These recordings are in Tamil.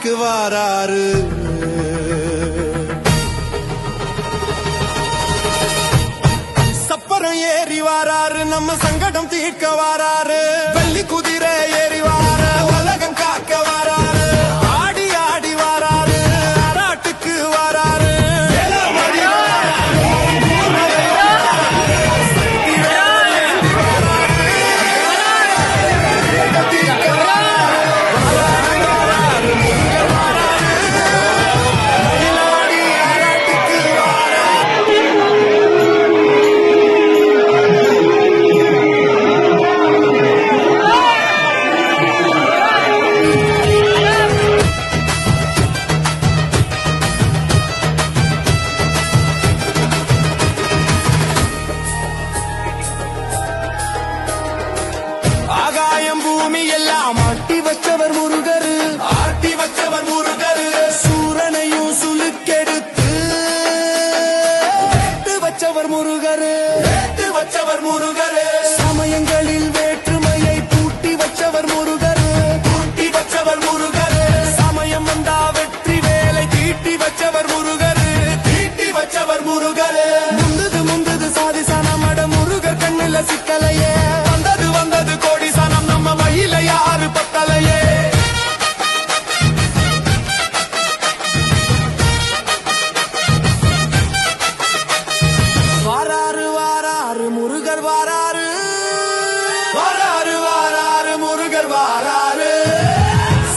நாட்டுக்கு வாராரு. சப்பரம் ஏறி வாராரு, நம்ம சங்கடம் தீர்க்க வாராரு. வெள்ளி குதிரை ஏறி வார உலகம் காக்க வாராரு. ஆடி ஆடி வாராரு, நாட்டுக்கு வாராரு. ஆகாயம் பூமி எல்லாம் ஆட்டி வச்சவர் முருகரு, ஆட்டி வச்சவர் முருகரு. சூரனையும் சுலுக்கெடுத்து வச்சவர் முருகரு, வச்சவர் முருகரு. சமயங்களில் வேற்றுமையை பூட்டி வச்சவர் முருகரு, பூட்டி வச்சவர் முருகரு. சமயம் வந்தா வெற்றி வேலை தீட்டி வச்சவர் முருகரு, தீட்டி வச்சவர் முருகரு. முந்தது முந்தது சாதி சனமட முருகர் கண்ணுல சிக்கலையே. வந்தது வந்தது கோடி சனம் நம்ம மயில யாரு பத்தலையே. வாராரு வாராரு முருகர் வாராரு, வாராரு வாராரு முருகர் வாராரு.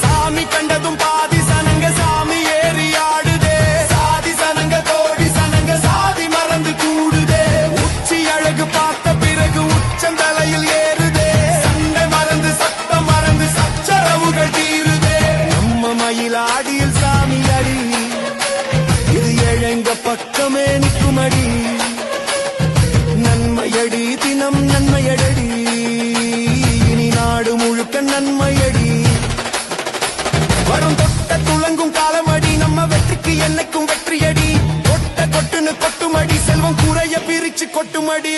சாமி கண்டதும் பாதி சனங்க சாமி ஏறி ஆடுதே. சாதி சனங்க கோடி சனங்க சாதி மறந்து கூடுதே. உச்சி அழகு பார்த்த பிறகு உச்சந்தலையில் ஏறுதே. சண்டை மறந்து சத்தம் மறந்து சச்சரவுகள் தீருதே. நம்ம மயிலாடியில் சாமி அடி, இது எழங்க பக்கமே நிற்குமடி. நன்மையடி தினம் நன்மையடி, இனி நாடு முழுக்க நன்மையடி. வரும் தொட்ட துளங்கும் காலமடி, நம்ம வெற்றிக்கு என்னைக்கும் வெற்றியடி. கொட்ட கொட்டுன்னு கொட்டுமடி, செல்வம் குறைய பிரிச்சு கொட்டுமடி.